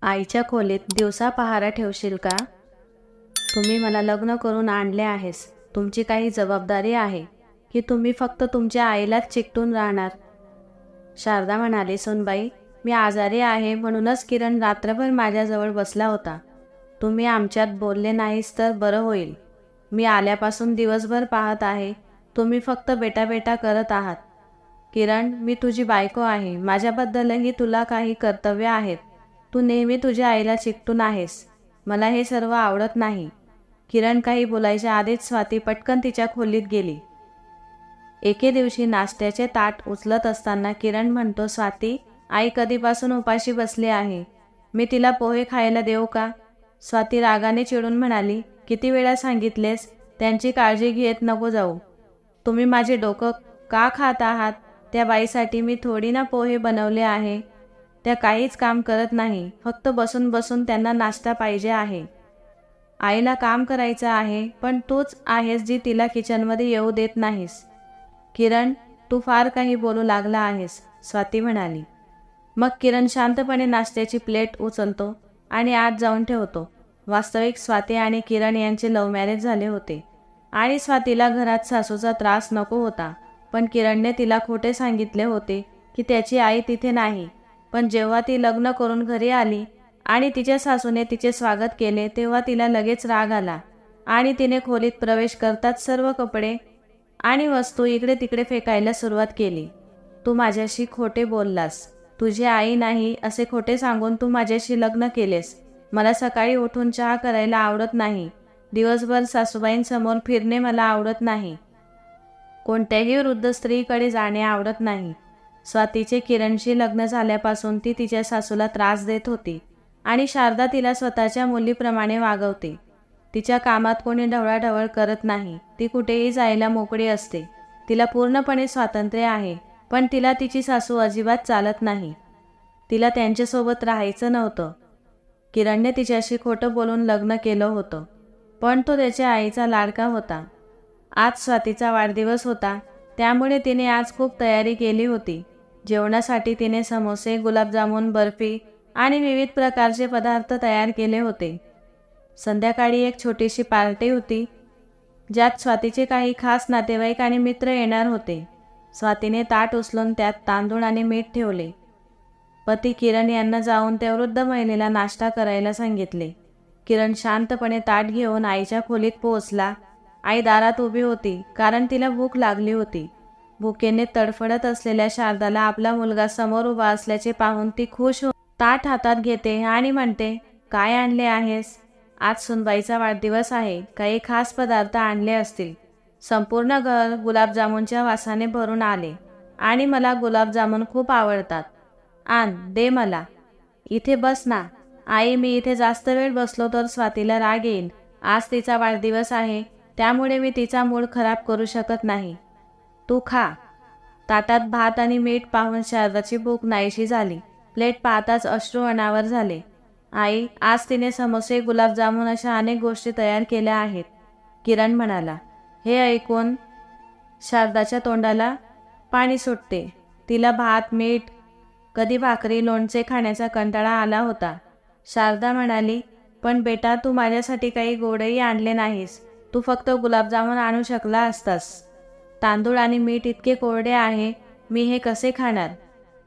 आईच्या खोलीत दिवसा पहारा ठेवशील का? तुम्ही मला लग्न करून आणले आहेस. तुमची काही जबाबदारी आहे की तुम्ही फक्त तुमच्या आईलाच चिकटून राहणार? शारदा म्हणाली, सुनबाई, मी आजारी आहे म्हणूनच किरण रात्रभर माझ्याजवळ बसला होता. तुम्ही आमच्यात बोलले नाहीस तर बरं होईल. मी आल्यापासून दिवसभर पाहत आहे, तुम्ही फक्त बेटा बेटा करत आहात. किरण, मी तुझी बायको आहे. माझ्याबद्दलही तुला काही कर्तव्य आहेत. तू नेहमी तुझ्या आईला चिकटून आहेस. मला हे सर्व आवडत नाही. किरण काही बोलायच्या आधीच स्वाती पटकन तिच्या खोलीत गेली. एके दिवशी नाश्त्याचे ताट उचलत असताना किरण म्हणतो, स्वाती, आई कधीपासून उपाशी बसली आहे. मी तिला पोहे खायला देऊ का? स्वाती रागाने चिडून म्हणाली, किती वेळा सांगितलेस, त्यांची काळजी घेत नको जाऊ. तुम्ही माझे डोकं का खात आहात? त्या बाईसाठी मी थोडी ना पोहे बनवले आहे. त्या काहीच काम करत नाही, फक्त बसून बसून त्यांना नाश्ता पाहिजे आहे. आईला काम करायचं आहे, पण तूच आहेस जी तिला किचनमध्ये येऊ देत नाहीस. किरण, तू फार काही बोलू लागला आहेस, स्वाती म्हणाली. मग किरण शांतपणे नाश्त्याची प्लेट उचलतो आणि आत जाऊन ठेवतो. वास्तविक स्वाती आणि किरण यांचे लव्ह मॅरेज झाले होते आणि स्वातीला घरात सासूचा त्रास नको होता. पण किरणने तिला खोटे सांगितले होते की त्याची आई तिथे नाही. पण जेव्हा ती लग्न करून घरी आली आणि तिच्या सासूने तिचे स्वागत केले, तेव्हा तिला लगेच राग आला आणि तिने खोलीत प्रवेश करताच सर्व कपडे आणि वस्तू इकडे तिकडे फेकायला सुरुवात केली. तू माझ्याशी खोटे बोललास. तुझी आई नाही असे खोटे सांगून तू माझ्याशी लग्न केलेस. मला सकाळी उठून चहा करायला आवडत नाही. दिवसभर सासूबाईंसमोर फिरणे मला आवडत नाही. कोणत्याही वृद्ध स्त्रीकडे जाणे आवडत नाही. स्वातीचे किरणशी लग्न झाल्यापासून ती तिच्या सासूला त्रास देत होती आणि शारदा तिला स्वतःच्या मुलीप्रमाणे वागवते. तिच्या कामात कोणी ढवळाढवळ करत नाही. ती कुठेही जायला मोकळी असते. तिला पूर्णपणे स्वातंत्र्य आहे, पण तिला तिची सासू अजिबात चालत नाही. तिला त्यांच्यासोबत राहायचं नव्हतं. किरणने तिच्याशी खोटं बोलून लग्न केलं होतं, पण तो त्याच्या आईचा लाडका होता. आज स्वातीचा वाढदिवस होता, त्यामुळे तिने आज खूप तयारी केली होती. जेवणासाठी तिने समोसे, गुलाबजामुन, बर्फी आणि विविध प्रकारचे पदार्थ तयार केले होते. संध्याकाळी एक छोटीशी पार्टी होती, ज्यात स्वातीचे काही खास नातेवाईक आणि मित्र येणार होते. स्वातीने ताट उचलून त्यात तांदूळ आणि मीठ ठेवले. पती किरण यांना जाऊन त्या वृद्ध महिलेला नाश्ता करायला सांगितले. किरण शांतपणे ताट घेऊन आईच्या खोलीत पोहोचला. आई दारात उभी होती, कारण तिला भूक लागली होती. भुकेने तडफडत असलेल्या शारदाला आपला मुलगा समोर उभा असल्याचे पाहून ती खुश होऊन ताट हातात घेते आणि म्हणते, काय आणले आहेस? आज सुनबाईचा वाढदिवस आहे. काही खास पदार्थ आणले असतील. संपूर्ण घर गुलाबजामुनच्या वासाने भरून आले आणि मला गुलाबजामुन खूप आवडतात. आण, दे मला. इथे बस ना. आई, मी इथे जास्त वेळ बसलो तर स्वातीला राग येईल. आज तिचा वाढदिवस आहे, त्यामुळे मी तिचा मूड खराब करू शकत नाही. तू खा. ताटात भात आणि मीठ पाहून शारदाची भूक नाहीशी झाली. प्लेट पाहताच अश्रू अनावर झाले. आई, आज तिने समोसे, गुलाबजामुन अशा अनेक गोष्टी तयार केल्या आहेत, किरण म्हणाला. हे ऐकून शारदाच्या तोंडाला पाणी सुटते. तिला भात, मीठ, कधी भाकरी, लोणचे खाण्याचा कंटाळा आला होता. शारदा म्हणाली, पण बेटा, तू माझ्यासाठी काही गोडही आणले नाहीस. तू फक्त गुलाबजामुन आणू शकला असतास. तांदूळ आणि मीठ इतके कोरडे आहे, मी हे कसे खाणार?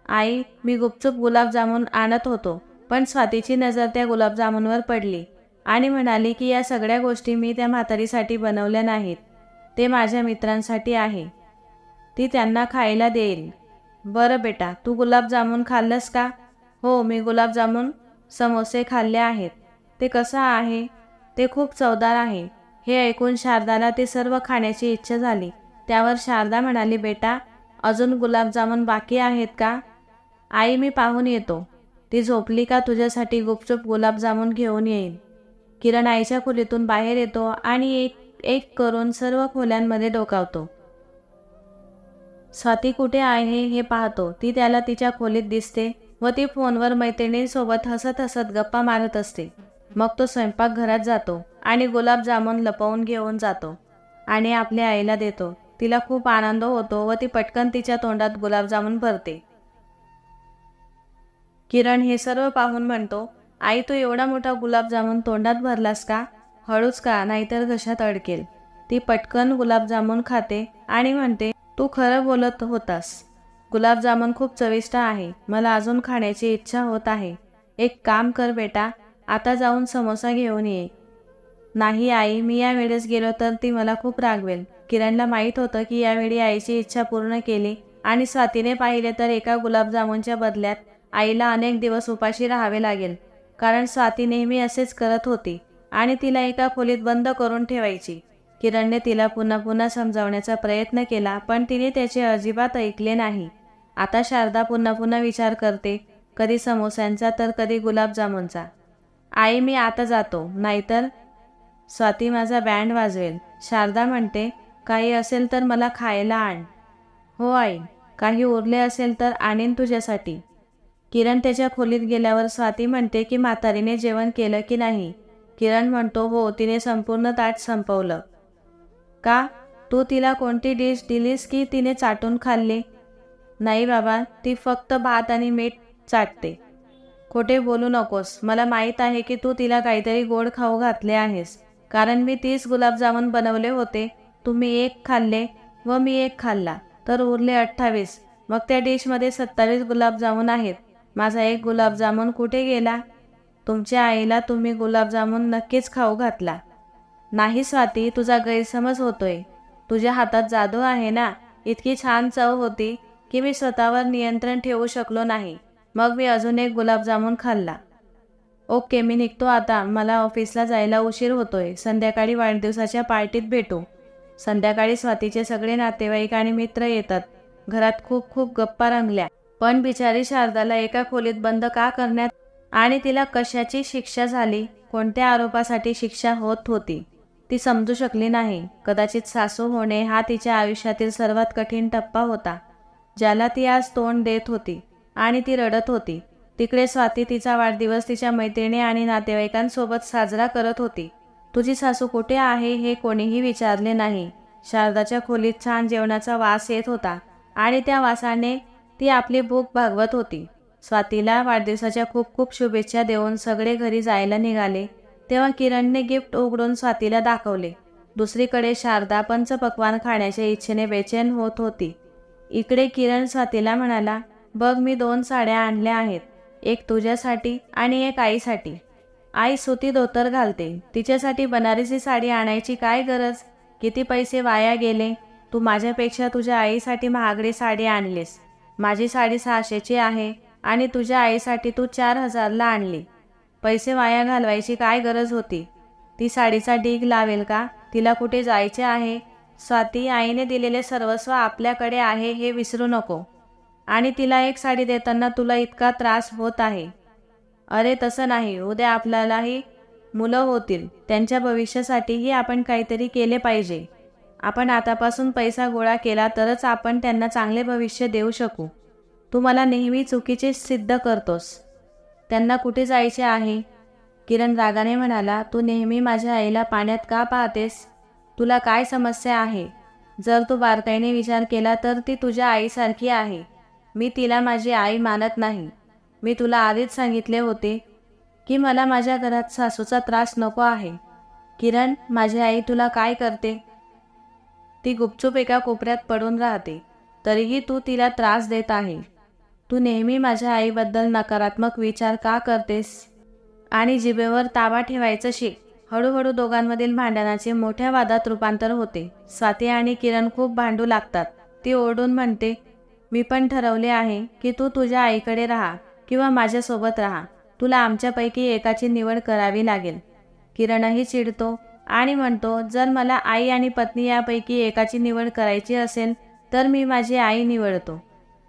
आई, मी गुपचूप गुलाबजामुन आणत होतो, पण स्वातीची नजर त्या गुलाबजामुनवर पडली आणि म्हणाली की या सगळ्या गोष्टी मी त्या म्हातारीसाठी बनवल्या नाहीत. ते माझ्या मित्रांसाठी आहे. ती त्यांना खायला देईल. बरं बेटा, तू गुलाबजामुन खाल्लंस का? हो, मी गुलाबजामुन, समोसे खाल्ले आहेत. ते कसं आहे? ते खूप चवदार आहे. हे ऐकून शारदाला ते सर्व खाण्याची इच्छा झाली. त्यावर शारदा म्हणाली, बेटा, अजून गुलाबजामुन बाकी आहेत का? आई, मी पाहून येतो. ती झोपली का तुझ्यासाठी गुपचूप गुलाबजामुन घेऊन येईल. किरण आईच्या खोलीतून बाहेर येतो आणि एक एक करून सर्व खोल्यांमध्ये डोकावतो. स्वाती कुठे आहे हे पाहतो. ती त्याला तिच्या खोलीत दिसते व ती फोनवर मैत्रिणींसोबत हसत हसत गप्पा मारत असते. मग तो स्वयंपाकघरात जातो आणि गुलाबजामुन लपवून घेऊन जातो आणि आपल्या आईला देतो. तिला खूप आनंद होतो व ती पटकन तिच्या तोंडात गुलाबजामुन भरते. किरण हे सर्व पाहून म्हणतो, आई, तू एवढा मोठा गुलाबजामुन तोंडात भरलास का? हळूच का, नाहीतर घशात अडकेल. ती पटकन गुलाबजामुन खाते आणि म्हणते, तू खरं बोलत होतास. गुलाबजामुन खूप चविष्ट आहे. मला अजून खाण्याची इच्छा होत आहे. एक काम कर बेटा, आता जाऊन समोसा घेऊन ये. नाही आई, मी यावेळेस गेलो तर ती मला खूप रागवेल. किरणला माहीत होतं की यावेळी आईची इच्छा पूर्ण केली आणि स्वातीने पाहिले तर एका गुलाबजामुनच्या बदल्यात आईला अनेक दिवस उपाशी राहावे लागेल. कारण स्वाती नेहमी असेच करत होती आणि तिला एका खोलीत बंद करून ठेवायची. किरणने तिला पुन्हा पुन्हा समजावण्याचा प्रयत्न केला, पण तिने त्याचे अजिबात ऐकले नाही. आता शारदा पुन्हा पुन्हा विचार करते, कधी समोस्यांचा तर कधी गुलाबजामुनचा. आई, मी आता जातो, नाहीतर स्वाती माझा बँड वाजवेल. शारदा म्हणते, काही असेल तर मला खायला आण. हो आई, काही उरले असेल तर आणीन तुझ्यासाठी. किरण त्याच्या खोलीत गेल्यावर स्वाती म्हणते की म्हातारीने जेवण केलं की नाही. किरण म्हणतो, हो, तिने संपूर्ण ताट संपवलं. का? तू तिला कोणती डिश दिलीस की तिने चाटून खाल्ली? नाही बाबा, ती फक्त भात आणि मीठ चाटते. खोटे बोलू नकोस. मला माहीत आहे की तू तिला काहीतरी गोड खाऊ घातले आहेस. कारण मी 30 गुलाबजामुन बनवले होते. तुम्ही 1 खाल्ले व मी 1 खाल्ला, तर उरले 28. मग त्या डिशमध्ये 27 गुलाबजामुन आहेत. माझा 1 गुलाबजामुन कुठे गेला? तुमच्या आईला तुम्ही गुलाबजामुन नक्कीच खाऊ घातला. नाही स्वाती, तुझा गैरसमज होतोय. तुझ्या हातात जादू आहे ना. इतकी छान चव होती की मी स्वतःवर नियंत्रण ठेवू शकलो नाही. मग मी अजून 1 गुलाबजामुन खाल्ला. ओके, मी निघतो आता. मला ऑफिसला जायला उशीर होतोय. संध्याकाळी वाढदिवसाच्या पार्टीत भेटू. संध्याकाळी स्वातीचे सगळे नातेवाईक आणि मित्र येतात. घरात खूप खूप गप्पा रंगल्या. पण बिचारी शारदाला एका खोलीत बंद का करण्यात आणि तिला कशाची शिक्षा झाली, कोणत्या आरोपासाठी शिक्षा होत होती, ती समजू शकली नाही. कदाचित सासू होणे हा तिच्या आयुष्यातील सर्वात कठीण टप्पा होता, ज्याला ती आज तोंड देत होती आणि ती रडत होती. तिकडे स्वाती तिचा वाढदिवस तिच्या मैत्रिणी आणि नातेवाईकांसोबत साजरा करत होती. तुझी सासू कुठे आहे हे कोणीही विचारले नाही. शारदाच्या खोलीत छान जेवणाचा वास येत होता आणि त्या वासाने ती आपली भूक भागवत होती. स्वातीला वाढदिवसाच्या खूप खूप शुभेच्छा देऊन सगळे घरी जायला निघाले तेव्हा किरणने गिफ्ट उघडून स्वातीला दाखवले. दुसरीकडे शारदा पंचपक्वान्न खाण्याच्या इच्छेने बेचैन होत होती. इकडे किरण स्वातीला म्हणाला, बघ, मी 2 साड्या आणल्या आहेत. एक तुझ्यासाठी आणि एक आईसाठी. आई सुती धोतर घालते. तिच्यासाठी बनारसी साडी आणायची काय गरज? किती पैसे वाया गेले. तू माझ्यापेक्षा तुझ्या आईसाठी महागडी साडी आणलीस. माझी साडी 600ची आहे आणि तुझ्या आईसाठी तू 4000ला आणली. पैसे वाया घालवायची काय गरज होती? ती साडीचा डीग लावेल का? तिला कुठे जायचे आहे? स्वाती, आईने दिलेले सर्वस्व आपल्याकडे आहे हे विसरू नको. आणि तिला एक साडी देताना तुला इतका त्रास होत आहे. अरे तसं नाही, उद्या आपल्यालाही मुलं होतील. त्यांच्या भविष्यासाठीही आपण काहीतरी केले पाहिजे. आपण आतापासून पैसा गोळा केला तरच आपण त्यांना चांगले भविष्य देऊ शकू. तू मला नेहमी चुकीचे सिद्ध करतोस. त्यांना कुठे जायचे आहे? किरण रागाने म्हणाला, तू नेहमी माझ्या आईला पाण्यात का पाहतेस? तुला काय समस्या आहे? जर तू बारकाईने विचार केला तर ती तुझ्या आईसारखी आहे. मी तिला माझी आई मानत नाही. मी तुला आधीच सांगितले होते की मला माझ्या घरात सासूचा त्रास नको आहे. किरण, माझी आई तुला काय करते? ती गुपचूप एका कोपऱ्यात पडून राहते. तरीही तू तिला त्रास देत आहे. तू नेहमी माझ्या आईबद्दल नकारात्मक विचार का करतेस? आणि जिभेवर ताबा ठेवायचं शिक. हळूहळू दोघांमधील भांडणाचे मोठ्या वादात रूपांतर होते. स्वाती आणि किरण खूप भांडू लागतात. ती ओरडून म्हणते, मी पण ठरवले आहे की तू तुझ्या आईकडे राहा किंवा माझ्यासोबत राहा. तुला आमच्यापैकी एकाची निवड करावी लागेल. किरणही चिडतो आणि म्हणतो, जर मला आई आणि पत्नी यापैकी एकाची निवड करायची असेल तर मी माझी आई निवडतो.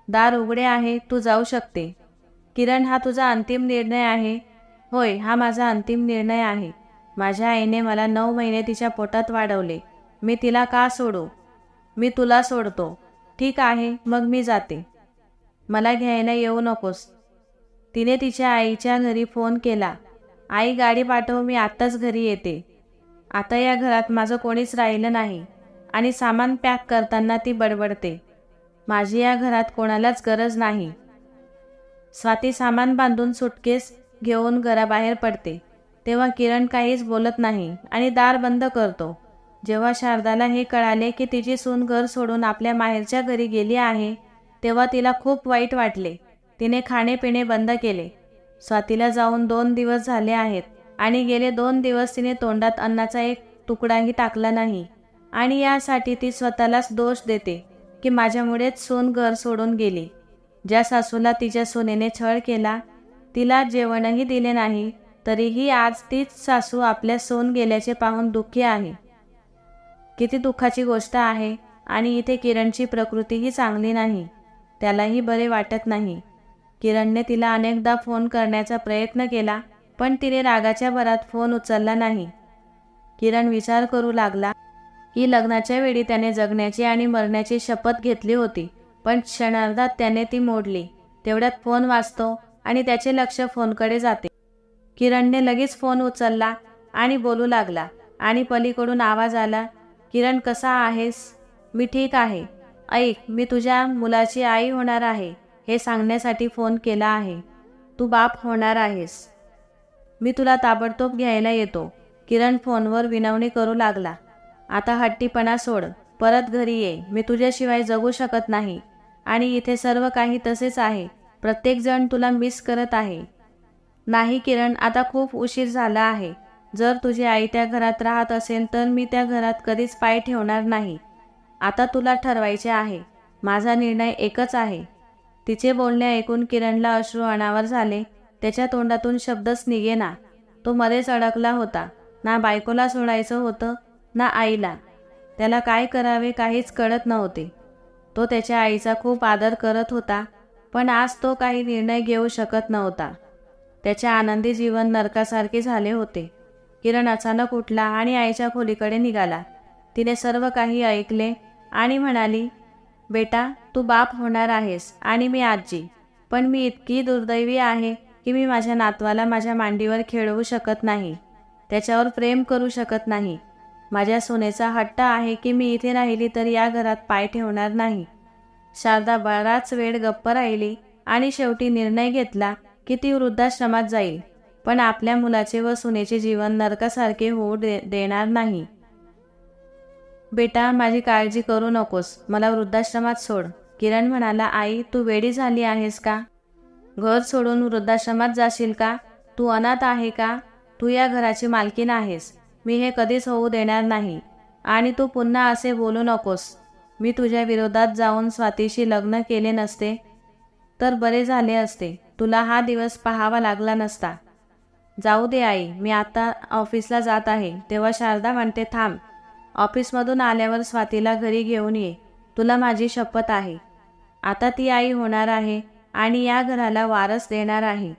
दार उघडे आहे, तू जाऊ शकते. किरण, हा तुझा अंतिम निर्णय आहे? होय, हा माझा अंतिम निर्णय आहे. माझ्या आईने मला 9 महिने तिच्या पोटात वाढवले. मी तिला का सोडू? मी तुला सोडतो. ठीक आहे, मग मी जाते. मला घ्यायला येऊ नकोस. तिने तिच्या आईच्या घरी फोन केला. आई, गाडी पाठव, मी आत्ताच घरी येते. आता या घरात माझं कोणीच राहिलं नाही. आणि सामान पॅक करताना ती बडबडते, माझी या घरात कोणालाच गरज नाही. स्वाती सामान बांधून सुटकेस घेऊन घराबाहेर पडते तेव्हा किरण काहीच बोलत नाही आणि दार बंद करतो. जेव्हा शारदाला हे कळाले की तिची सून घर सोडून आपल्या माहेरच्या घरी गेली आहे तेव्हा तिला खूप वाईट वाटले. तिने खाणे पिणे बंद केले. स्वातीला जाऊन 2 दिवस झाले आहेत आणि गेले 2 दिवस तिने तोंडात अन्नाचा एक तुकडाही टाकला नाही आणि यासाठी ती स्वतःलाच दोष देते की माझ्यामुळेच सून घर सोडून गेली. ज्या सासूला तिच्या सुनेने छळ केला, तिला जेवणही दिले नाही, तरीही आज तीच सासू आपल्या सून गेल्याचे पाहून दुःखी आहे. किती दुःखाची गोष्ट आहे. आणि इथे किरणची प्रकृतीही चांगली नाही. त्यालाही बरे वाटत नाही. किरणने तिला अनेकदा फोन करण्याचा प्रयत्न केला पण तिने रागाच्या भरात फोन उचलला नाही. किरण विचार करू लागला की लग्नाच्या वेळी त्याने जगण्याची आणि मरण्याची शपथ घेतली होती, पण क्षणार्धात त्याने ती मोडली. तेवढ्यात फोन वाजतो आणि त्याचे लक्ष फोनकडे जाते. किरणने लगेच फोन उचलला आणि बोलू लागला आणि पलीकडून आवाज आला, किरण कसा आहेस? मी ठीक आहे. ऐक, मी तुझ्या मुलाची आई होणार आहे हे सांगण्यासाठी फोन केला आहे. तू बाप होणार आहेस. मी तुला ताबडतोब घ्यायला येतो. किरण फोनवर विनवणी करू लागला. आता हट्टीपणा सोड, परत घरी ये. मी तुझ्याशिवाय जगू शकत नाही आणि इथे सर्व काही तसेच आहे. प्रत्येकजण तुला मिस करत आहे. नाही किरण, आता खूप उशीर झाला आहे. जर तुझी आई त्या घरात राहत असेल तर मी त्या घरात कधीच पाय ठेवणार नाही. आता तुला ठरवायचे आहे. माझा निर्णय एकच आहे. तिचे बोलणे ऐकून किरणला अश्रू अनावर झाले. त्याच्या तोंडातून शब्दच निघेना. तो मध्येच अडकला होता. ना बायकोला सोडायचं होतं ना आईला. त्याला काय करावे काहीच कळत नव्हते. तो त्याच्या आईचा खूप आदर करत होता, पण आज तो काही निर्णय घेऊ शकत नव्हता. त्याचे आनंदी जीवन नरकासारखे झाले होते. किरण अचानक उठला आणि आईच्या खोलीकडे निघाला. तिने सर्व काही ऐकले आणि म्हणाली, बेटा, तू बाप होणार आहेस आणि मी आजी. पण मी इतकी दुर्दैवी आहे की मी माझ्या नातवाला माझ्या मांडीवर खेळवू शकत नाही. त्याच्यावर प्रेम करू शकत नाही. माझ्या सुनेचा हट्ट आहे की मी इथे राहिली तर या घरात पाय ठेवणार नाही. शारदा बराच वेळ गप्प राहिली आणि शेवटी निर्णय घेतला की ती वृद्धाश्रमात जाईल, पण आपल्या मुलाचे व सुनेचे जीवन नरकासारखे होऊ देणार नाही. बेटा, माझी काळजी करू नकोस. मला वृद्धाश्रमात सोड. किरण म्हणाला, आई, तू वेडी झाली आहेस का? घर सोडून वृद्धाश्रमात जाशील का? तू अनाथ आहे का? तू या घराची मालकीण आहेस. मी हे कधीच होऊ देणार नाही. आणि तू पुन्हा असे बोलू नकोस. मी तुझ्या विरोधात जाऊन स्वातीशी लग्न केले नसते तर बरे झाले असते. तुला हा दिवस पाहावा लागला नसता. जाऊ दे आई, मी आता ऑफिसला जात आहे. तेव्हा शारदा म्हणते, थांब. ऑफिसमधून आल्यावर स्वातीला घरी घेऊन ये. तुला माझी शपथ आहे. आता ती आई होणार आहे आणि या घराला वारस देणार आहे.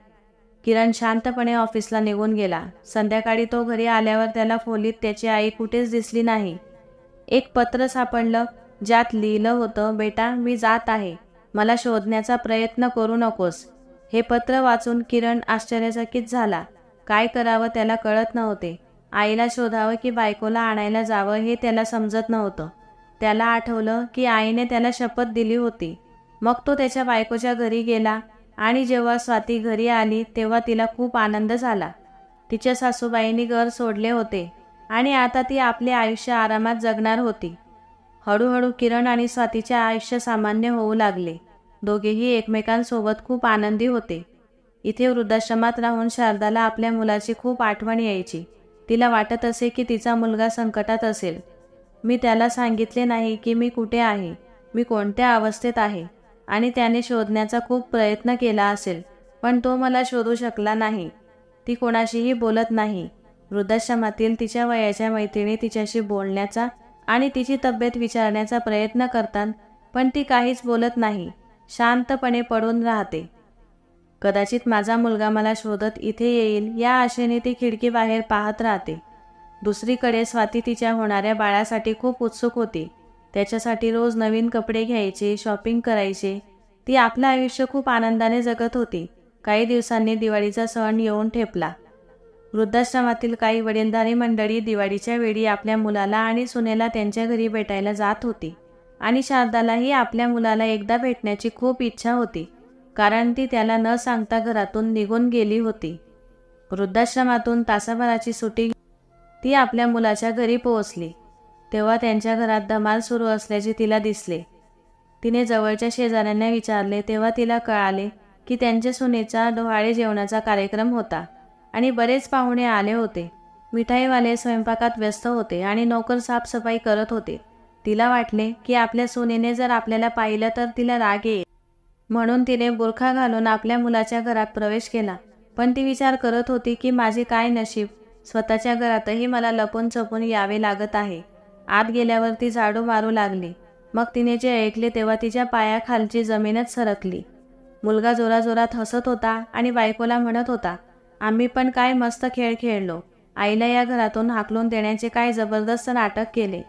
किरण शांतपणे ऑफिसला निघून गेला. संध्याकाळी तो घरी आल्यावर त्याला खोलीत त्याची आई कुठेच दिसली नाही. एक पत्र सापडलं ज्यात लिहिलं होतं, बेटा, मी जात आहे. मला शोधण्याचा प्रयत्न करू नकोस. हे पत्र वाचून किरण आश्चर्यचकित झाला. काय करावं त्याला कळत नव्हते. आईला शोधावं की बायकोला आणायला जावं हे त्याला समजत नव्हतं. त्याला आठवलं की आईने त्याला शपथ दिली होती. मग तो त्याच्या बायकोच्या घरी गेला आणि जेव्हा स्वाती घरी आली तेव्हा तिला खूप आनंद झाला. तिच्या सासूबाईंनी घर सोडले होते आणि आता ती आपले आयुष्य आरामात जगणार होती. हळूहळू किरण आणि स्वातीचे आयुष्य सामान्य होऊ लागले. दोघेही एकमेकांसोबत खूप आनंदी होते. इथे वृद्धाश्रमात राहून शारदाला आपल्या मुलाची खूप आठवण यायची. तिला वाटत असे की तिचा मुलगा संकटात असेल. मी त्याला सांगितले नाही की मी कुठे आहे, मी कोणत्या अवस्थेत आहे, आणि त्याने शोधण्याचा खूप प्रयत्न केला असेल, पण तो मला शोधू शकला नाही. ती कोणाशीही बोलत नाही. वृद्धाश्रमातील तिच्या वयाच्या मैत्रिणी तिच्याशी बोलण्याचा आणि तिची तब्येत विचारण्याचा प्रयत्न करतात, पण ती काहीच बोलत नाही. शांतपणे पडून राहते. कदाचित माझा मुलगा मला शोधत इथे येईल या आशेने ती खिडकीबाहेर पाहत राहते. दुसरीकडे स्वाती तिच्या होणाऱ्या बाळासाठी खूप उत्सुक होती. त्याच्यासाठी रोज नवीन कपडे घ्यायचे, शॉपिंग करायचे. ती आपलं आयुष्य खूप आनंदाने जगत होती. काही दिवसांनी दिवाळीचा सण येऊन ठेपला. वृद्धाश्रमातील काही वडीलधारी मंडळी दिवाळीच्या वेळी आपल्या मुलाला आणि सुनेला त्यांच्या घरी भेटायला जात होती आणि शारदालाही आपल्या मुलाला एकदा भेटण्याची खूप इच्छा होती, कारण ती त्याला न सांगता घरातून निघून गेली होती. वृद्धाश्रमातून तासाभराची सुट्टी ती आपल्या मुलाच्या घरी पोहोचली तेव्हा त्यांच्या घरात धमाल सुरू असल्याचे तिला दिसले. तिने जवळच्या शेजाऱ्यांना विचारले तेव्हा तिला कळाले की त्यांच्या सुनेचा डोहाळे जेवणाचा कार्यक्रम होता आणि बरेच पाहुणे आले होते. मिठाईवाले स्वयंपाकात व्यस्त होते आणि नोकर साफसफाई करत होते. तिला वाटले की आपल्या सुनेने जर आपल्याला पाहिलं तर तिला राग येईल, म्हणून तिने बुरखा घालून आपल्या मुलाच्या घरात प्रवेश केला. पण ती विचार करत होती की माझे काय नशीब, स्वतःच्या घरातही मला लपून छपून यावे लागत आहे. आत गेल्यावर ती झाडू मारू लागली. मग तिने जे ऐकले तेव्हा तिच्या पायाखालची जमीनच सरकली. मुलगा जोराजोरात हसत होता आणि बायकोला म्हणत होता, आम्ही पण काय मस्त खेळ खेळलो. आईला या घरातून हाकलून देण्याचे काय जबरदस्त नाटक केले.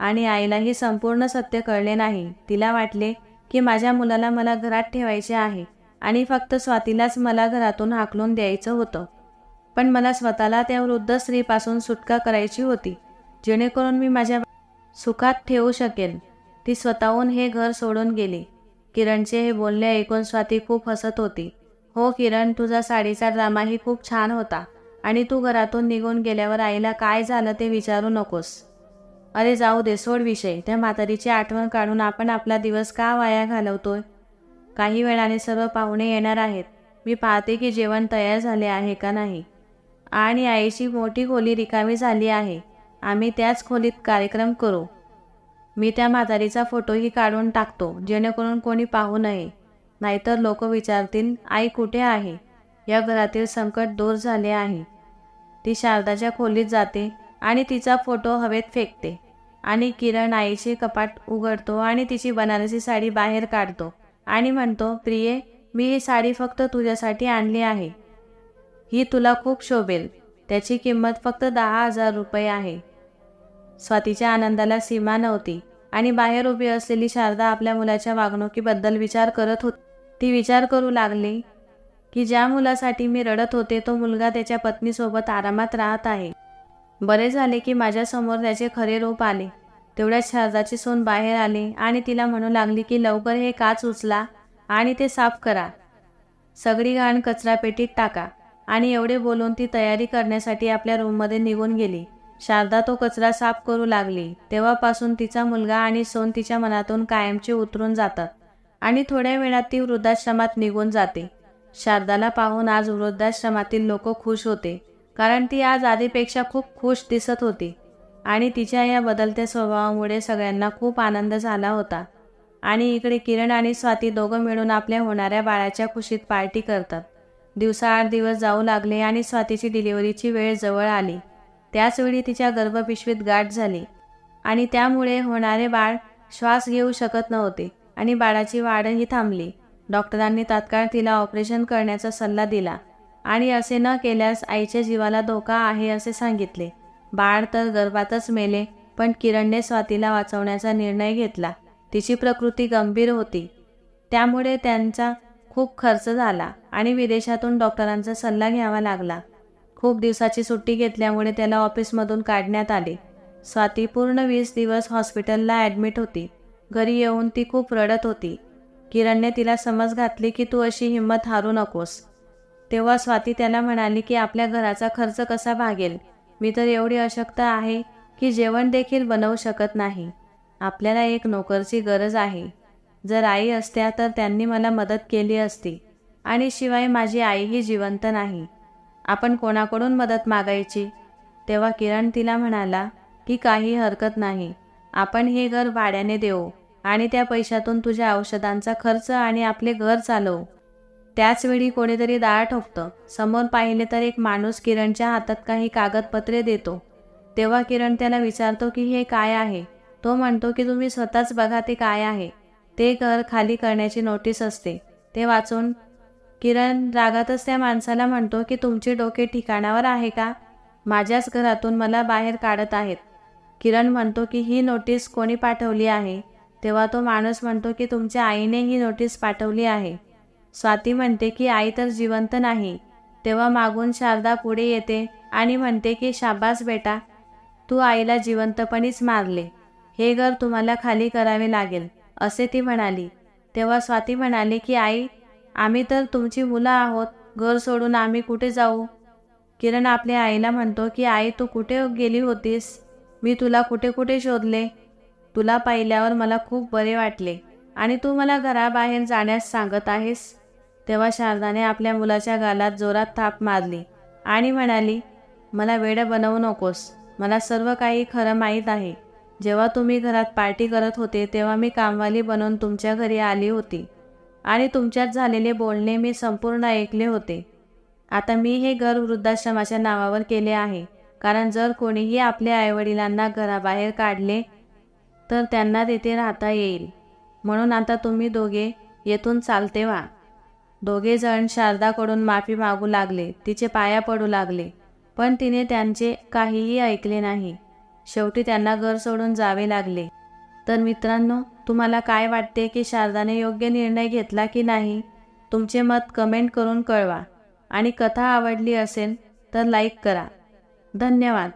आणि आईलाही संपूर्ण सत्य कळले नाही. तिला वाटले की माझ्या मुलाला मला घरात ठेवायचे आहे आणि फक्त स्वातीलाच मला घरातून हाकलून द्यायचं होतं. पण मला स्वतःला त्या वृद्ध स्त्रीपासून सुटका करायची होती, जेणेकरून मी माझ्या सुखात ठेवू शकेन. ती स्वतःहून हे घर सोडून गेली. किरणचे हे बोलणे ऐकून स्वाती खूप हसत होती. हो किरण, तुझा साडीचा ड्रामाही खूप छान होता आणि तू घरातून निघून गेल्यावर आईला काय झालं ते विचारू नकोस. अरे जाऊ दे, सोड विषय. त्या म्हातारीची आठवण काढून आपण आपला दिवस का वाया घालवतोय. काही वेळाने सर्व पाहुणे येणार आहेत. मी पाहते की जेवण तयार झाले आहे का नाही. आणि आईची मोठी खोली रिकामी झाली आहे. आम्ही त्याच खोलीत कार्यक्रम करू. मी त्या म्हातारीचा फोटोही काढून टाकतो, जेणेकरून कोणी पाहू नये. नाहीतर लोक विचारतील आई कुठे आहे. या घरातील संकट दूर झाले आहे. ती शारदाच्या खोलीत जाते आणि तिचा फोटो हवेत फेकते. आणि किरण आईचे कपाट उघडतो आणि तिची बनारसी साडी बाहेर काढतो आणि म्हणतो, प्रिये, मी ही साडी फक्त तुझ्यासाठी आणली आहे. ही तुला खूप शोभेल. त्याची किंमत फक्त 10,000 रुपये आहे. स्वातीच्या आनंदाला सीमा नव्हती आणि बाहेर उभी असलेली शारदा आपल्या मुलाच्या वागणुकीबद्दल विचार करत होती. ती विचार करू लागली की ज्या मुलासाठी मी रडत होते तो मुलगा त्याच्या पत्नीसोबत आरामात राहत आहे. बरे झाले की माझ्यासमोर त्याचे खरे रूप आले. तेवढ्यात शारदाची सून बाहेर आली आणि तिला म्हणू लागली की लवकर हे काच उचला आणि ते साफ करा. सगळी घाण कचरापेटीत टाका. आणि एवढे बोलून ती तयारी करण्यासाठी आपल्या रूममध्ये निघून गेली. शारदा तो कचरा साफ करू लागली. तेव्हापासून तिचा मुलगा आणि सून तिच्या मनातून कायमचे उतरून जातात आणि थोड्या वेळात ती वृद्धाश्रमात निघून जाते. शारदाला पाहून आज वृद्धाश्रमातील लोक खुश होते, कारण ती आज आधीपेक्षा खूप खुश दिसत होती आणि तिच्या या बदलत्या स्वभावामुळे सगळ्यांना खूप आनंद झाला होता. आणि इकडे किरण आणि स्वाती दोघं मिळून आपल्या होणाऱ्या बाळाच्या खुशीत पार्टी करतात. दिवसाआड दिवस जाऊ लागले आणि स्वातीची डिलिव्हरीची वेळ जवळ आली. त्याचवेळी तिच्या गर्भपिशवीत गाठ झाली आणि त्यामुळे होणारे बाळ श्वास घेऊ शकत नव्हते आणि बाळाची वाढही थांबली. डॉक्टरांनी तात्काळ तिला ऑपरेशन करण्याचा सल्ला दिला आणि असे न केल्यास आईच्या जीवाला धोका आहे असे सांगितले. बाळ तर गर्भातच मेले, पण किरणने स्वातीला वाचवण्याचा निर्णय घेतला. तिची प्रकृती गंभीर होती, त्यामुळे त्यांचा खूप खर्च झाला आणि विदेशातून डॉक्टरांचा सल्ला घ्यावा लागला. खूप दिवसाची सुट्टी घेतल्यामुळे त्याला ऑफिसमधून काढण्यात आले. स्वाती पूर्ण 20 दिवस हॉस्पिटलला ॲडमिट होती. घरी येऊन ती खूप रडत होती. किरणने तिला समज घातली की तू अशी हिंमत हारू नकोस. तेव्हा स्वाती त्याला म्हणाली की आपल्या घराचा खर्च कसा भागेल. मी तर एवढी अशक्त आहे की जेवण देखील बनवू शकत नाही. आपल्याला एक नोकरची गरज आहे. जर आई असत्या तर त्यांनी मला मदत केली असती. आणि शिवाय माझी आईही जिवंत नाही. आपण कोणाकडून मदत मागायची. तेव्हा किरण तिला म्हणाला की काही हरकत नाही. आपण हे घर भाड्याने देऊ आणि त्या पैशातून तुझ्या औषधांचा खर्च आणि आपले घर चालवू. त्याचवेळी कोणीतरी दार ठोकतं. समोर पाहिले तर एक माणूस किरणच्या हातात काही कागदपत्रे देतो. तेव्हा किरण त्याला विचारतो की हे काय आहे. तो म्हणतो की तुम्ही स्वतःच बघा ते काय आहे. ते घर खाली करण्याची नोटीस असते. ते वाचून किरण रागातच त्या माणसाला म्हणतो की तुमचे डोके ठिकाणावर आहे का. माझ्याच घरातून मला बाहेर काढत आहेत. किरण म्हणतो की ही नोटीस कोणी पाठवली आहे. तेव्हा तो माणूस म्हणतो की तुमच्या आईने ही नोटीस पाठवली आहे. स्वाती म्हणते की आई तर जिवंत नाही. तेव्हा मागून शारदा पुढे येते आणि म्हणते की शाबास बेटा, तू आईला जिवंतपणीच मारले. हे घर तुम्हाला खाली करावे लागेल असे ती म्हणाली. तेव्हा स्वाती म्हणाली की आई, आम्ही तर तुमची मुलं आहोत. घर सोडून आम्ही कुठे जाऊ. किरण आपल्या आईला म्हणतो की आई तू कुठे गेली होतीस? मी तुला कुठे कुठे शोधले. तुला पाहिल्यावर मला खूप बरे वाटले आणि तू मला घराबाहेर जाण्यास सांगत आहेस. तेव्हा शारदाने आपल्या मुलाच्या गालात जोरात थाप मारली आणि म्हणाली, मला वेडं बनवू नकोस. मला सर्व काही खरं माहीत आहे. जेव्हा तुम्ही घरात पार्टी करत होते तेव्हा मी कामवाली बनवून तुमच्या घरी आली होती आणि तुमच्यात झालेले बोलणे मी संपूर्ण ऐकले होते. आता मी हे घर वृद्धाश्रमाच्या नावावर केले आहे, कारण जर कोणीही आपल्या आईवडिलांना घराबाहेर काढले तर त्यांना तेथे राहता येईल. म्हणून आता तुम्ही दोघे येथून चालते व्हा. दोघे जण शारदाकडून माफी मागू लागले, तिचे पाया पडू लागले, पण तिने त्यांचे काहीही ऐकले नाही. शेवटी त्यांना घर सोडून जावे लागले. तर मित्रांनो, तुम्हाला काय वाटते की शारदाने योग्य निर्णय घेतला की नाही? तुमचे मत कमेंट करून कळवा आणि कथा आवडली असेल तर लाईक करा. धन्यवाद.